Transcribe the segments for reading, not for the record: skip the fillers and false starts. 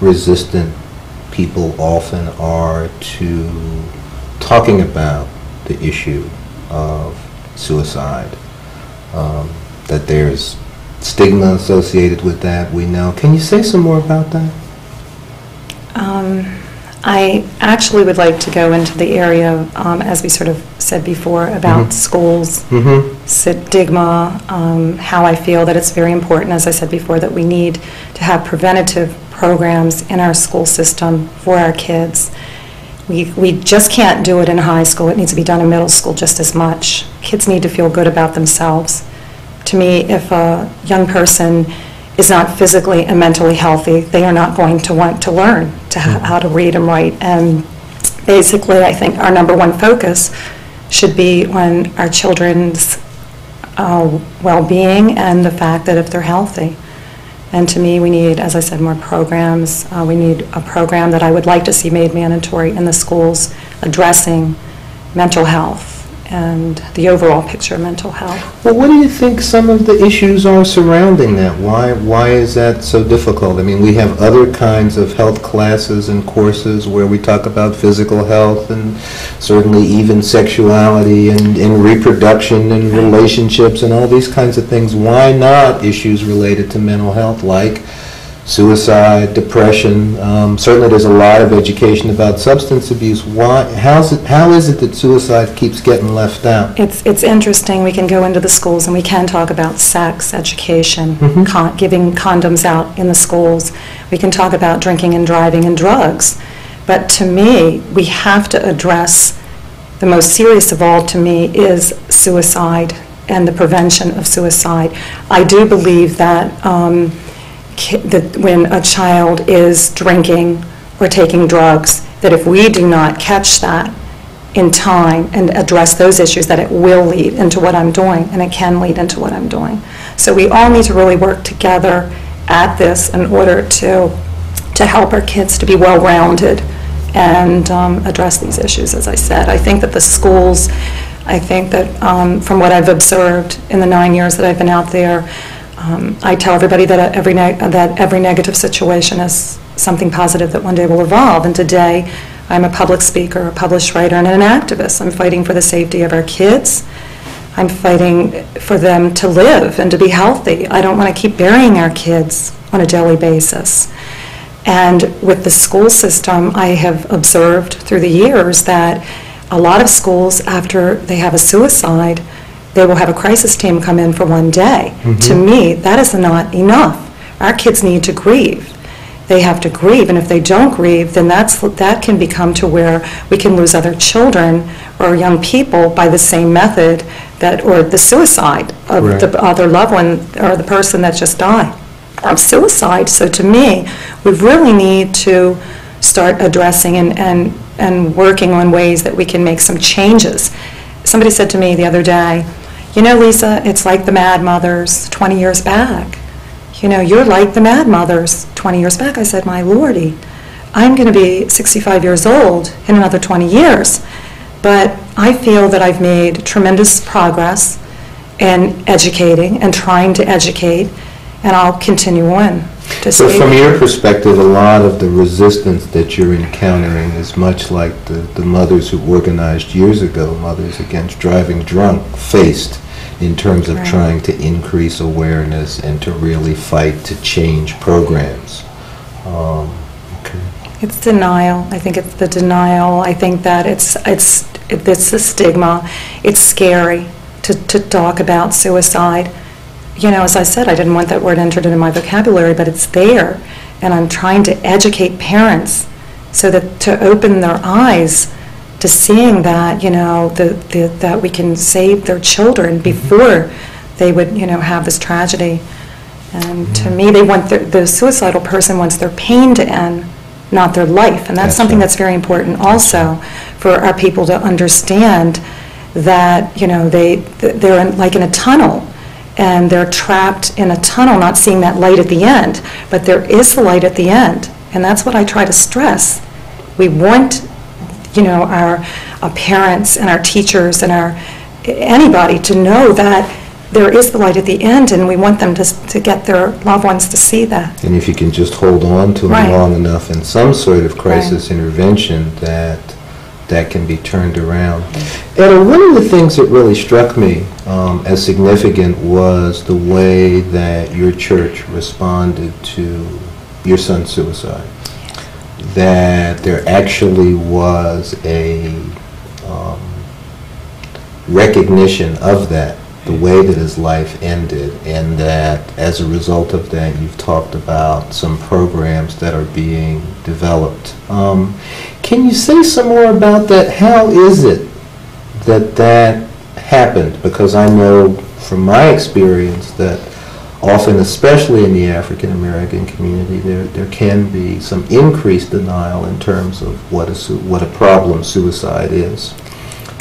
resistant people often are to talking about the issue of suicide. That there's stigma associated with that, we know. Can you say some more about that? I actually would like to go into the area, as we sort of said before, about schools, stigma, how I feel that it's very important, as I said before, that we need to have preventative programs in our school system for our kids. We just can't do it in high school. It needs to be done in middle school just as much. Kids need to feel good about themselves. To me, if a young person is not physically and mentally healthy, they are not going to want to learn how to read and write. And basically, I think our number one focus should be on our children's well-being and the fact that if they're healthy. And to me, we need, as I said, more programs. We need a program that I would like to see made mandatory in the schools addressing mental health and the overall picture of mental health. Well, what do you think some of the issues are surrounding that? Why is that so difficult? I mean, we have other kinds of health classes and courses where we talk about physical health and certainly even sexuality and reproduction and relationships and all these kinds of things. Why not issues related to mental health like suicide, depression? Certainly there's a lot of education about substance abuse. How is it that suicide keeps getting left out? It's interesting. We can go into the schools and we can talk about sex education, giving condoms out in the schools. We can talk about drinking and driving and drugs. But to me, we have to address the most serious of all, to me, is suicide and the prevention of suicide. I do believe that that when a child is drinking or taking drugs, that if we do not catch that in time and address those issues, that it will lead into what I'm doing, and it can lead into what I'm doing. So we all need to really work together at this in order to help our kids to be well-rounded and address these issues, as I said. I think that the schools, I think that from what I've observed in the 9 years that I've been out there, I tell everybody that every negative situation is something positive that one day will evolve. And today, I'm a public speaker, a published writer, and an activist. I'm fighting for the safety of our kids. I'm fighting for them to live and to be healthy. I don't want to keep burying our kids on a daily basis. And with the school system, I have observed through the years that a lot of schools, after they have a suicide, they will have a crisis team come in for one day. To me, that is not enough. Our kids need to grieve. They have to grieve, and if they don't grieve, then that can become to where we can lose other children or young people by the same method or the suicide of the other loved one or the person that just died of suicide. So to me, we really need to start addressing and working on ways that we can make some changes. Somebody said to me the other day, you know, Lisa, it's like the Mad Mothers 20 years back. You know, you're like the Mad Mothers 20 years back. I said, my lordy, I'm going to be 65 years old in another 20 years. But I feel that I've made tremendous progress in educating and trying to educate, and I'll continue on. So from your perspective, a lot of the resistance that you're encountering is much like the mothers who organized years ago, Mothers Against Driving Drunk, faced in terms of trying to increase awareness and to really fight to change programs. It's denial. I think it's the denial. I think that it's the stigma. It's scary to talk about suicide. You know, as I said, I didn't want that word entered into my vocabulary, but it's there. And I'm trying to educate parents so that to open their eyes to seeing that, you know, that we can save their children before they would, you know, have this tragedy. And to me, they want the suicidal person wants their pain to end, not their life. And that's something that's very important also for our people to understand that, you know, they're like in a tunnel. And they're trapped in a tunnel, not seeing that light at the end. But there is a light at the end, and that's what I try to stress. We want, you know, our parents and our teachers and anybody to know that there is the light at the end, and we want them to get their loved ones to see that. And if you can just hold on to them Right. long enough in some sort of crisis intervention, that can be turned around. Etta, one of the things that really struck me as significant was the way that your church responded to your son's suicide. That there actually was a recognition of that, the way that his life ended, and that as a result of that, you've talked about some programs that are being developed. Can you say some more about that? How is it that that happened? Because I know from my experience that often, especially in the African American community, there can be some increased denial in terms of what a problem suicide is.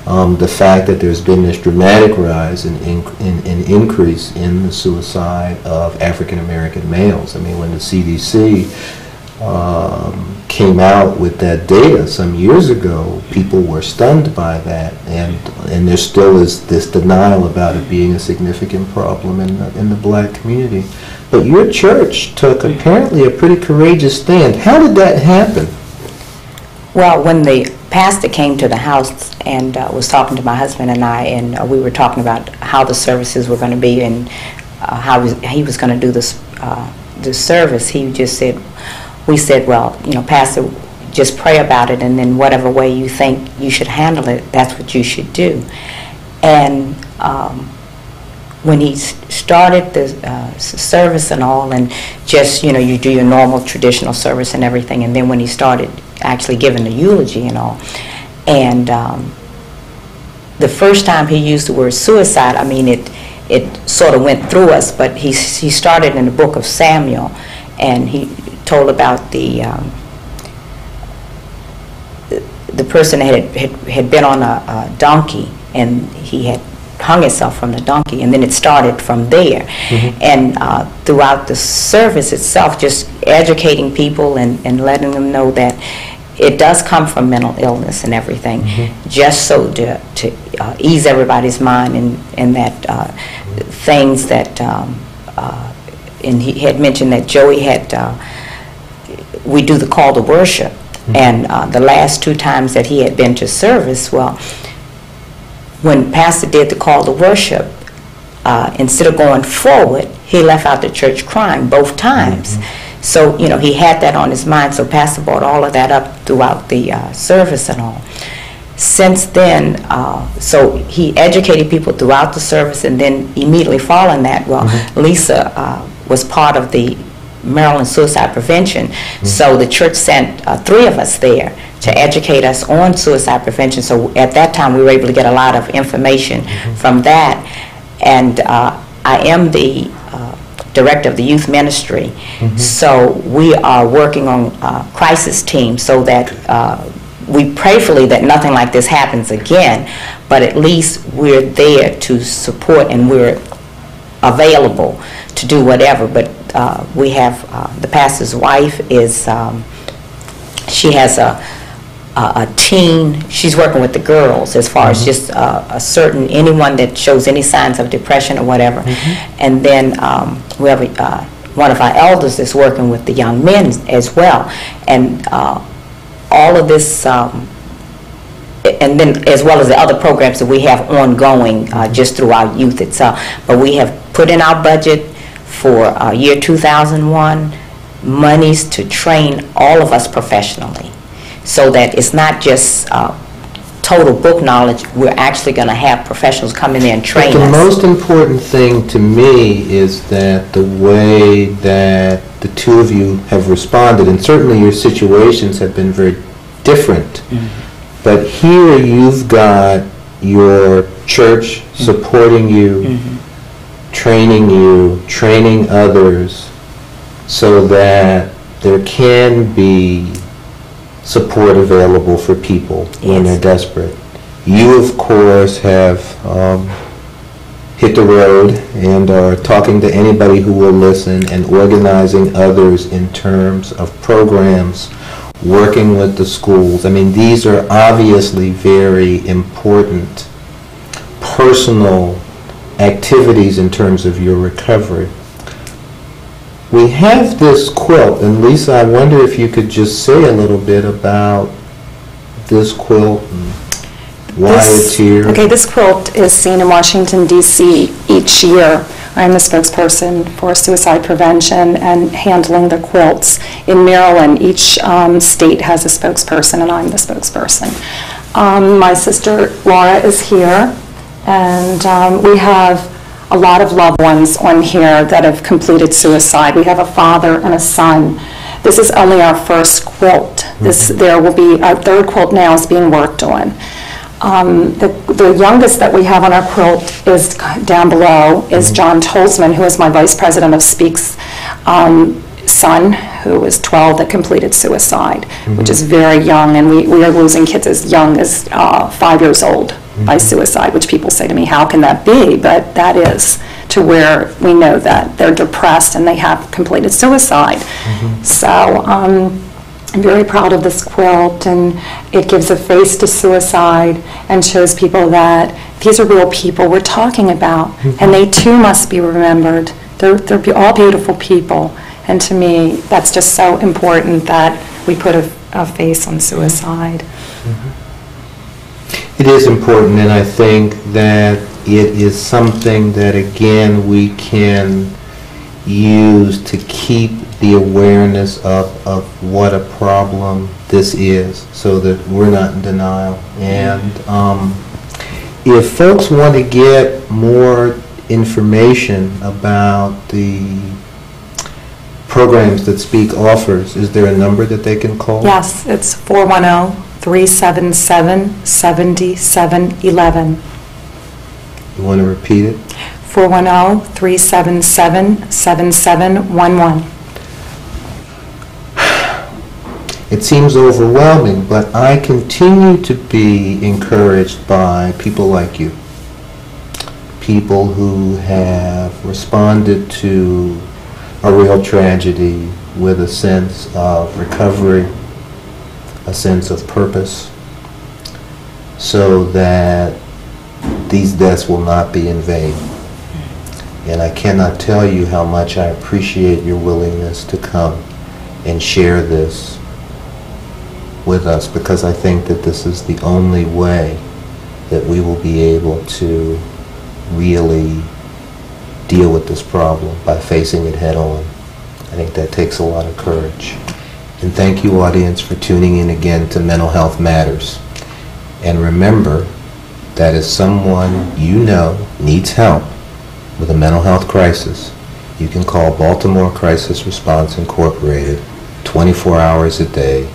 The fact that there's been this dramatic rise in increase in the suicide of African American males. I mean, when the CDC came out with that data some years ago, people were stunned by that, and there still is this denial about it being a significant problem in the black community. But your church took apparently a pretty courageous stand. How did that happen? Well, when the pastor came to the house and was talking to my husband and I, and we were talking about how the services were going to be and how he was going to do this service, he just said, we said, well, you know, Pastor, just pray about it, and then whatever way you think you should handle it, that's what you should do. And when he started the service and all, and just, you know, you do your normal traditional service and everything, and then when he started actually giving the eulogy and all, and the first time he used the word suicide, I mean, it sort of went through us, but he started in the book of Samuel, and he told about the person that had been on a donkey, and he had hung himself from the donkey, and then it started from there. Mm-hmm. And throughout the service itself, just educating people and letting them know that it does come from mental illness and everything, mm-hmm. just so to ease everybody's mind, and that things that, and he had mentioned that Joey had, we do the call to worship, mm-hmm. and the last 2 times that he had been to service, well, when Pastor did the call to worship, instead of going forward, he left out the church crying both times. Mm-hmm. So, you know, he had that on his mind, so Pastor brought all of that up throughout the service and all. Since then, so he educated people throughout the service, and then immediately following that, well, mm-hmm. Lisa was part of the Maryland Suicide Prevention, mm-hmm. so the church sent 3 of us there to educate us on suicide prevention. So at that time, we were able to get a lot of information, mm-hmm. from that. And I am the director of the youth ministry, mm-hmm. so we are working on crisis teams so that we prayerfully that nothing like this happens again, but at least we're there to support, and we're available to do whatever. But we have the pastor's wife is she has a team. She's working with the girls as far, mm-hmm. as just a certain, anyone that shows any signs of depression or whatever, mm-hmm. and then we have one of our elders that's working with the young men as well, and all of this, and then as well as the other programs that we have ongoing, just through our youth itself. But we have put in our budget for year 2001 monies to train all of us professionally, so that it's not just total book knowledge. We're actually going to have professionals come in there and train us. The most important thing to me is that the way that the 2 of you have responded, and certainly your situations have been very different, mm-hmm. but here you've got your church, mm-hmm. supporting you, mm-hmm. training others, so that there can be support available for people, yes. when they're desperate. You, of course, have hit the road and are talking to anybody who will listen, and organizing others in terms of programs, working with the schools. I mean, these are obviously very important personal activities in terms of your recovery. We have this quilt, and Lisa, I wonder if you could just say a little bit about this quilt and why it's here. Okay, this quilt is seen in Washington, D.C. each year. I'm the spokesperson for suicide prevention and handling the quilts. In Maryland, each state has a spokesperson, and I'm the spokesperson. My sister Laura is here, and we have a lot of loved ones on here that have completed suicide. We have a father and a son. This is only our first quilt. There will be, our third quilt now is being worked on. The youngest that we have on our quilt is down below is John Tolzman, who is my vice president of Speak's son, who is 12, that completed suicide, which is very young, and we are losing kids as young as 5 years old by suicide, which people say to me, how can that be? But that is to where we know that they're depressed and they have completed suicide. So I'm very proud of this quilt, and it gives a face to suicide and shows people that these are real people we're talking about, and they too must be remembered. They're all beautiful people, and to me that's just so important that we put a face on suicide. It is important, and I think that it is something that, again, we can use to keep the awareness of what a problem this is, so that we're not in denial. And if folks want to get more information about the programs that Speak offers, is there a number that they can call? Yes, it's 410-377-7711. You want to repeat it? 410-377-7711. It seems overwhelming, but I continue to be encouraged by people like you. People who have responded to a real tragedy with a sense of recovery, a sense of purpose, so that these deaths will not be in vain. And I cannot tell you how much I appreciate your willingness to come and share this with us, because I think that this is the only way that we will be able to really deal with this problem, by facing it head on. I think that takes a lot of courage. And thank you, audience, for tuning in again to Mental Health Matters. And remember that if someone you know needs help with a mental health crisis, you can call Baltimore Crisis Response Incorporated 24 hours a day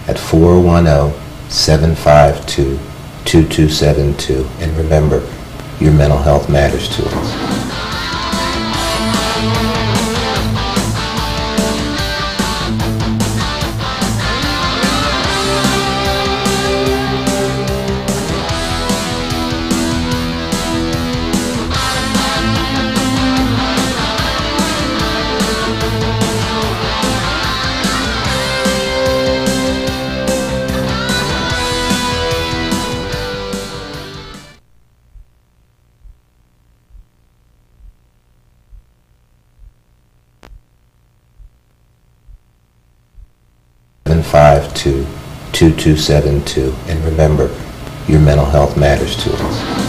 at 410-752-2272. And remember, your mental health matters to us. 752-2272. And remember, your mental health matters to us.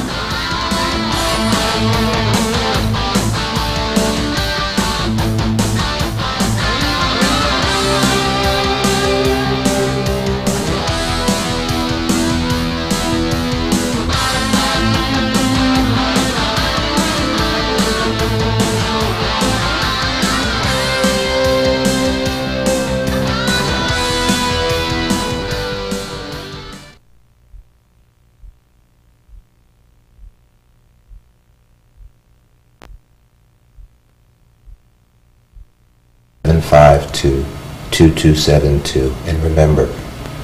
Five two 2272, and remember,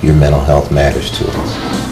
your mental health matters to us.